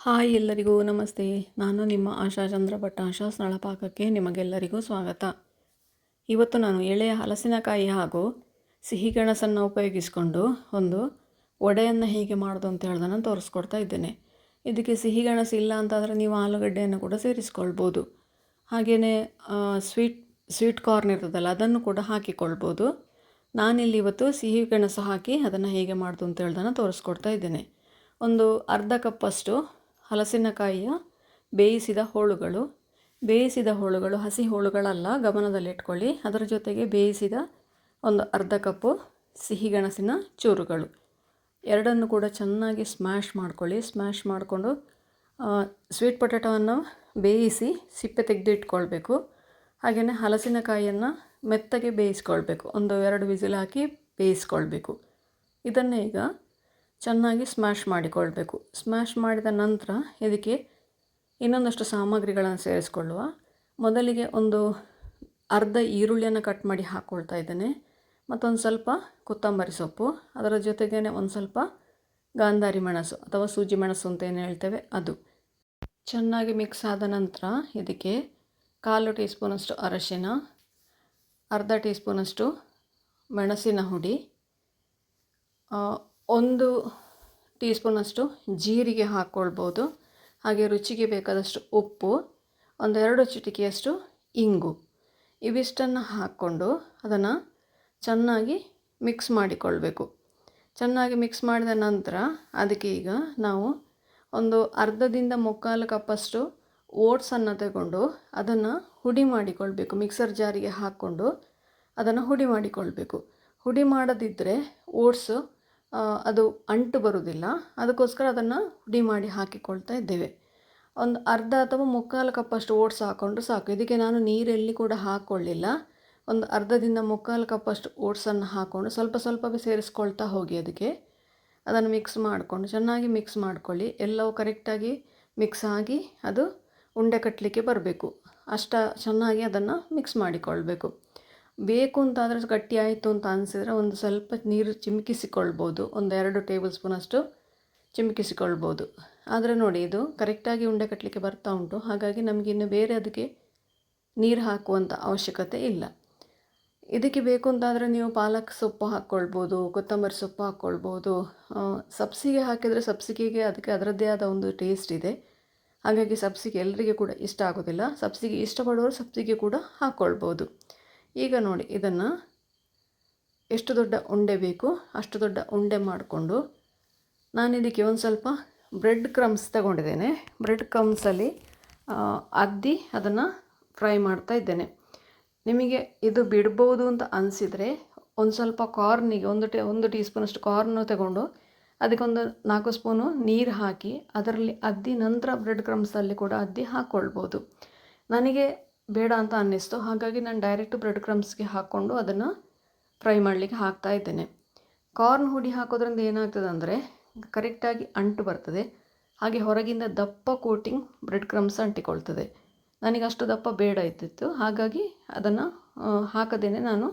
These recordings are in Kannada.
ಹಾಯ್ ಎಲ್ಲರಿಗೂ ನಮಸ್ತೆ. ನಾನು ನಿಮ್ಮ ಆಶಾ ಚಂದ್ರಭಟ್. ಆಶಾ ಸ್ಥಳಪಾಕಕ್ಕೆ ನಿಮಗೆಲ್ಲರಿಗೂ ಸ್ವಾಗತ. ಇವತ್ತು ನಾನು ಎಳೆಯ ಹಲಸಿನಕಾಯಿ ಹಾಗೂ ಸಿಹಿಗೆಣಸನ್ನು ಉಪಯೋಗಿಸಿಕೊಂಡು ಒಂದು ವಡೆಯನ್ನು ಹೇಗೆ ಮಾಡೋದು ಅಂತ ಹೇಳೋದನ್ನು ತೋರಿಸ್ಕೊಡ್ತಾ ಇದ್ದೇನೆ. ಇದಕ್ಕೆ ಸಿಹಿಗೆಣಸು ಇಲ್ಲ ಅಂತಾದರೆ ನೀವು ಆಲೂಗಡ್ಡೆಯನ್ನು ಕೂಡ ಸೇರಿಸ್ಕೊಳ್ಬೋದು. ಹಾಗೆಯೇ ಸ್ವೀಟ್ ಕಾರ್ನ್ ಇರ್ತದಲ್ಲ, ಅದನ್ನು ಕೂಡ ಹಾಕಿಕೊಳ್ಬೋದು. ನಾನಿಲ್ಲಿ ಇವತ್ತು ಸಿಹಿಗೆಣಸು ಹಾಕಿ ಅದನ್ನು ಹೇಗೆ ಮಾಡೋದು ಅಂತ ಹೇಳೋದನ್ನು ತೋರಿಸ್ಕೊಡ್ತಾ ಇದ್ದೇನೆ. ಒಂದು ಅರ್ಧ ಕಪ್ಪಷ್ಟು ಹಲಸಿನಕಾಯಿಯ ಬೇಯಿಸಿದ ಹೋಳುಗಳು ಹಸಿ ಹೋಳುಗಳಲ್ಲ, ಗಮನದಲ್ಲಿಟ್ಕೊಳ್ಳಿ. ಅದರ ಜೊತೆಗೆ ಬೇಯಿಸಿದ ಒಂದು ಅರ್ಧ ಕಪ್ಪು ಸಿಹಿಗೆಣಸಿನ ಚೂರುಗಳು, ಎರಡನ್ನು ಕೂಡ ಚೆನ್ನಾಗಿ ಸ್ಮ್ಯಾಶ್ ಮಾಡ್ಕೊಳ್ಳಿ. ಸ್ಮ್ಯಾಶ್ ಮಾಡಿಕೊಂಡು ಸ್ವೀಟ್ ಪೊಟ್ಯಾಟೋವನ್ನು ಬೇಯಿಸಿ ಸಿಪ್ಪೆ ತೆಗೆದು ಇಟ್ಕೊಳ್ಬೇಕು. ಹಾಗೆಯೇ ಹಲಸಿನಕಾಯಿಯನ್ನು ಮೆತ್ತಗೆ ಬೇಯಿಸ್ಕೊಳ್ಬೇಕು. 1-2 ವಿಸಿಲ್ ಹಾಕಿ ಬೇಯಿಸ್ಕೊಳ್ಬೇಕು. ಇದನ್ನು ಈಗ ಚೆನ್ನಾಗಿ ಸ್ಮ್ಯಾಶ್ ಮಾಡಿಕೊಳ್ಬೇಕು. ಸ್ಮ್ಯಾಶ್ ಮಾಡಿದ ನಂತರ ಇದಕ್ಕೆ ಇನ್ನೊಂದಷ್ಟು ಸಾಮಗ್ರಿಗಳನ್ನು ಸೇರಿಸ್ಕೊಳ್ಳುವ. ಮೊದಲಿಗೆ ಒಂದು ಅರ್ಧ ಈರುಳ್ಳಿಯನ್ನು ಕಟ್ ಮಾಡಿ ಹಾಕ್ಕೊಳ್ತಾ ಇದ್ದೇನೆ. ಮತ್ತೊಂದು ಸ್ವಲ್ಪ ಕೊತ್ತಂಬರಿ ಸೊಪ್ಪು, ಅದರ ಜೊತೆಗೇ ಒಂದು ಸ್ವಲ್ಪ ಗಾಂಧಾರಿ ಮೆಣಸು ಅಥವಾ ಸೂಜಿ ಮೆಣಸು ಅಂತ ಏನು ಹೇಳ್ತೇವೆ ಅದು. ಚೆನ್ನಾಗಿ ಮಿಕ್ಸ್ ಆದ ನಂತರ ಇದಕ್ಕೆ 1/4 ಟೀ ಸ್ಪೂನಷ್ಟು ಅರಶಿನ, ಅರ್ಧ ಟೀ ಸ್ಪೂನಷ್ಟು ಮೆಣಸಿನ ಹುಡಿ, 1 ಟೀ ಸ್ಪೂನಷ್ಟು ಜೀರಿಗೆ ಹಾಕ್ಕೊಳ್ಬೋದು. ಹಾಗೆ ರುಚಿಗೆ ಬೇಕಾದಷ್ಟು ಉಪ್ಪು, 1-2 ಚಿಟಿಕೆಯಷ್ಟು ಇಂಗು, ಇವಿಷ್ಟನ್ನು ಹಾಕ್ಕೊಂಡು ಅದನ್ನು ಚೆನ್ನಾಗಿ ಮಿಕ್ಸ್ ಮಾಡಿಕೊಳ್ಬೇಕು. ಚೆನ್ನಾಗಿ ಮಿಕ್ಸ್ ಮಾಡಿದ ನಂತರ ಅದಕ್ಕೆ ಈಗ ನಾವು ಒಂದು ಅರ್ಧದಿಂದ 3/4 ಕಪ್ಪಷ್ಟು ಓಟ್ಸನ್ನು ತಗೊಂಡು ಅದನ್ನು ಹುಡಿ ಮಾಡಿಕೊಳ್ಬೇಕು. ಮಿಕ್ಸರ್ ಜಾರಿಗೆ ಹಾಕ್ಕೊಂಡು ಅದನ್ನು ಹುಡಿ ಮಾಡಿಕೊಳ್ಬೇಕು. ಹುಡಿ ಮಾಡದಿದ್ದರೆ ಓಟ್ಸು ಅದು ಅಂಟು ಬರುವುದಿಲ್ಲ. ಅದಕ್ಕೋಸ್ಕರ ಅದನ್ನು ಹುಡಿ ಮಾಡಿ ಹಾಕಿಕೊಳ್ತಾ ಇದ್ದೇವೆ. ಒಂದು ಅರ್ಧ ಅಥವಾ 3/4 ಕಪ್ಪಷ್ಟು ಓಟ್ಸ್ ಹಾಕ್ಕೊಂಡು ಸಾಕು. ಇದಕ್ಕೆ ನಾನು ನೀರೆಲ್ಲಿ ಕೂಡ ಹಾಕ್ಕೊಳ್ಳಿಲ್ಲ. ಒಂದು ಅರ್ಧದಿಂದ 3/4 ಕಪ್ಪಷ್ಟು ಓಟ್ಸನ್ನು ಹಾಕ್ಕೊಂಡು ಸ್ವಲ್ಪವೇ ಸೇರಿಸ್ಕೊಳ್ತಾ ಹೋಗಿ ಅದನ್ನು ಮಿಕ್ಸ್ ಮಾಡಿಕೊಂಡು ಚೆನ್ನಾಗಿ ಮಿಕ್ಸ್ ಮಾಡ್ಕೊಳ್ಳಿ. ಎಲ್ಲವೂ ಕರೆಕ್ಟಾಗಿ ಮಿಕ್ಸ್ ಆಗಿ ಅದು ಉಂಡೆ ಕಟ್ಟಲಿಕ್ಕೆ ಬರಬೇಕು. ಚೆನ್ನಾಗಿ ಅದನ್ನು ಮಿಕ್ಸ್ ಮಾಡಿಕೊಳ್ಬೇಕು. ಬೇಕು ಅಂತಾದರೆ ಗಟ್ಟಿ ಆಯಿತು ಅಂತ ಅನಿಸಿದರೆ ಒಂದು ಸ್ವಲ್ಪ ನೀರು ಚಿಮುಕಿಸಿಕೊಳ್ಬೋದು. 1-2 ಟೇಬಲ್ ಸ್ಪೂನಷ್ಟು ಚಿಮುಕಿಸಿಕೊಳ್ಬೋದು. ಆದರೆ ನೋಡಿ, ಇದು ಕರೆಕ್ಟಾಗಿ ಉಂಡೆ ಕಟ್ಟಲಿಕ್ಕೆ ಬರ್ತಾ ಉಂಟು. ಹಾಗಾಗಿ ನಮಗಿನ್ನು ಬೇರೆ ಅದಕ್ಕೆ ನೀರು ಹಾಕುವಂಥ ಅವಶ್ಯಕತೆ ಇಲ್ಲ. ಇದಕ್ಕೆ ಬೇಕು ಅಂತಾದರೆ ನೀವು ಪಾಲಕ್ ಸೊಪ್ಪು ಹಾಕ್ಕೊಳ್ಬೋದು, ಕೊತ್ತಂಬರಿ ಸೊಪ್ಪು ಹಾಕ್ಕೊಳ್ಬೋದು. ಸಬ್ಸಿಗೆ ಹಾಕಿದರೆ ಸಬ್ಸಿಗೆಗೆ ಅದಕ್ಕೆ ಅದರದ್ದೇ ಆದ ಒಂದು ಟೇಸ್ಟ್ ಇದೆ. ಹಾಗಾಗಿ ಸಬ್ಸಿಗೆ ಎಲ್ಲರಿಗೆ ಕೂಡ ಇಷ್ಟ ಆಗೋದಿಲ್ಲ. ಸಬ್ಸಿಗೆ ಇಷ್ಟಪಡೋರು ಸಬ್ಸಿಗೆ ಕೂಡ ಹಾಕ್ಕೊಳ್ಬೋದು. ಈಗ ನೋಡಿ, ಇದನ್ನು ಎಷ್ಟು ದೊಡ್ಡ ಉಂಡೆ ಬೇಕು ಅಷ್ಟು ದೊಡ್ಡ ಉಂಡೆ ಮಾಡಿಕೊಂಡು ನಾನಿದಕ್ಕೆ ಒಂದು ಸ್ವಲ್ಪ ಬ್ರೆಡ್ ಕ್ರಮ್ಸ್ ತಗೊಂಡಿದ್ದೇನೆ. ಬ್ರೆಡ್ ಕ್ರಮ್ಸಲ್ಲಿ ಅದ್ದಿ ಅದನ್ನು ಫ್ರೈ ಮಾಡ್ತಾ ಇದ್ದೇನೆ. ನಿಮಗೆ ಇದು ಬಿಡ್ಬೋದು ಅಂತ ಅನಿಸಿದರೆ ಒಂದು ಸ್ವಲ್ಪ ಕಾರ್ನಿಗೆ ಒಂದು ಟೀ ಸ್ಪೂನಷ್ಟು ಕಾರ್ನು ತಗೊಂಡು ಅದಕ್ಕೊಂದು 4 ಸ್ಪೂನು ನೀರು ಹಾಕಿ ಅದರಲ್ಲಿ ಅದ್ದಿ ನಂತರ ಬ್ರೆಡ್ ಕ್ರಮ್ಸಲ್ಲಿ ಕೂಡ ಅದ್ದಿ ಹಾಕ್ಕೊಳ್ಬೋದು. ನನಗೆ ಬೇಡ ಅಂತ ಅನ್ನಿಸ್ತು, ಹಾಗಾಗಿ ನಾನು ಡೈರೆಕ್ಟ್ ಬ್ರೆಡ್ ಕ್ರಮ್ಸ್ಗೆ ಹಾಕ್ಕೊಂಡು ಅದನ್ನು ಫ್ರೈ ಮಾಡಲಿಕ್ಕೆ ಹಾಕ್ತಾ ಇದ್ದೇನೆ. ಕಾರ್ನ್ ಹುಡಿ ಹಾಕೋದ್ರಿಂದ ಏನಾಗ್ತದೆ ಅಂದರೆ ಕರೆಕ್ಟಾಗಿ ಅಂಟು ಬರ್ತದೆ. ಹಾಗೆ ಹೊರಗಿಂದ ದಪ್ಪ ಕೋಟಿಂಗ್ ಬ್ರೆಡ್ ಕ್ರಮ್ಸ್ ಅಂಟಿಕೊಳ್ತದೆ. ನನಗೆ ಅಷ್ಟು ದಪ್ಪ ಬೇಡ ಇದ್ದಿತ್ತು, ಹಾಗಾಗಿ ಅದನ್ನು ಹಾಕದೇನೆ ನಾನು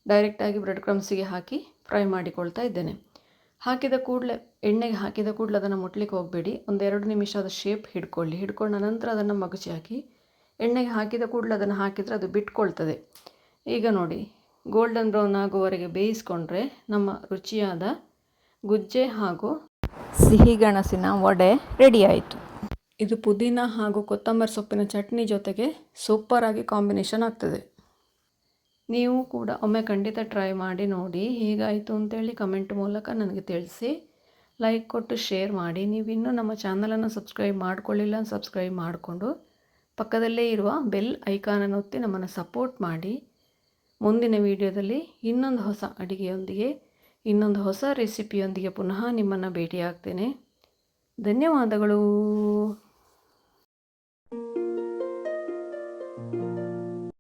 ಡೈರೆಕ್ಟಾಗಿ ಬ್ರೆಡ್ ಕ್ರಮ್ಸಿಗೆ ಹಾಕಿ ಫ್ರೈ ಮಾಡಿಕೊಳ್ತಾ ಇದ್ದೇನೆ. ಎಣ್ಣೆಗೆ ಹಾಕಿದ ಕೂಡಲೇ ಅದನ್ನು ಮುಟ್ಲಿಕ್ಕೆ ಹೋಗಬೇಡಿ. 1-2 ನಿಮಿಷ ಅದು ಶೇಪ್ ಹಿಡ್ಕೊಂಡ ನಂತರ ಅದನ್ನು ಮಗುಚಿ ಹಾಕಿ ಎಣ್ಣೆಗೆ ಹಾಕಿದ ಕೂಡಲೇ ಅದನ್ನು ಹಾಕಿದರೆ ಅದು ಬಿಟ್ಕೊಳ್ತದೆ. ಈಗ ನೋಡಿ, ಗೋಲ್ಡನ್ ಬ್ರೌನ್ ಆಗುವವರೆಗೆ ಬೇಯಿಸ್ಕೊಂಡ್ರೆ ನಮ್ಮ ರುಚಿಯಾದ ಗುಜ್ಜೆ ಹಾಗೂ ಸಿಹಿಗೆಣಸಿನ ವಡೆ ರೆಡಿ ಆಯಿತು. ಇದು ಪುದೀನ ಹಾಗೂ ಕೊತ್ತಂಬರಿ ಸೊಪ್ಪಿನ ಚಟ್ನಿ ಜೊತೆಗೆ ಸೂಪರಾಗಿ ಕಾಂಬಿನೇಷನ್ ಆಗ್ತದೆ. ನೀವು ಕೂಡ ಒಮ್ಮೆ ಖಂಡಿತ ಟ್ರೈ ಮಾಡಿ ನೋಡಿ. ಹೇಗಾಯಿತು ಅಂತೇಳಿ ಕಮೆಂಟ್ ಮೂಲಕ ನನಗೆ ತಿಳಿಸಿ. ಲೈಕ್ ಕೊಟ್ಟು ಶೇರ್ ಮಾಡಿ. ನೀವಿನ್ನೂ ನಮ್ಮ ಚಾನಲನ್ನು ಸಬ್ಸ್ಕ್ರೈಬ್ ಮಾಡ್ಕೊಳ್ಳಿಲ್ಲ, ಸಬ್ಸ್ಕ್ರೈಬ್ ಮಾಡಿಕೊಂಡು ಪಕ್ಕದಲ್ಲೇ ಇರುವ ಬೆಲ್ ಐಕಾನನ್ನು ಒತ್ತಿ ನಮ್ಮನ್ನು ಸಪೋರ್ಟ್ ಮಾಡಿ. ಮುಂದಿನ ವಿಡಿಯೋದಲ್ಲಿ ಇನ್ನೊಂದು ಹೊಸ ಅಡುಗೆಯೊಂದಿಗೆ, ಇನ್ನೊಂದು ಹೊಸ ರೆಸಿಪಿಯೊಂದಿಗೆ ಪುನಃ ನಿಮ್ಮನ್ನು ಭೇಟಿಯಾಗ್ತೇನೆ. ಧನ್ಯವಾದಗಳು.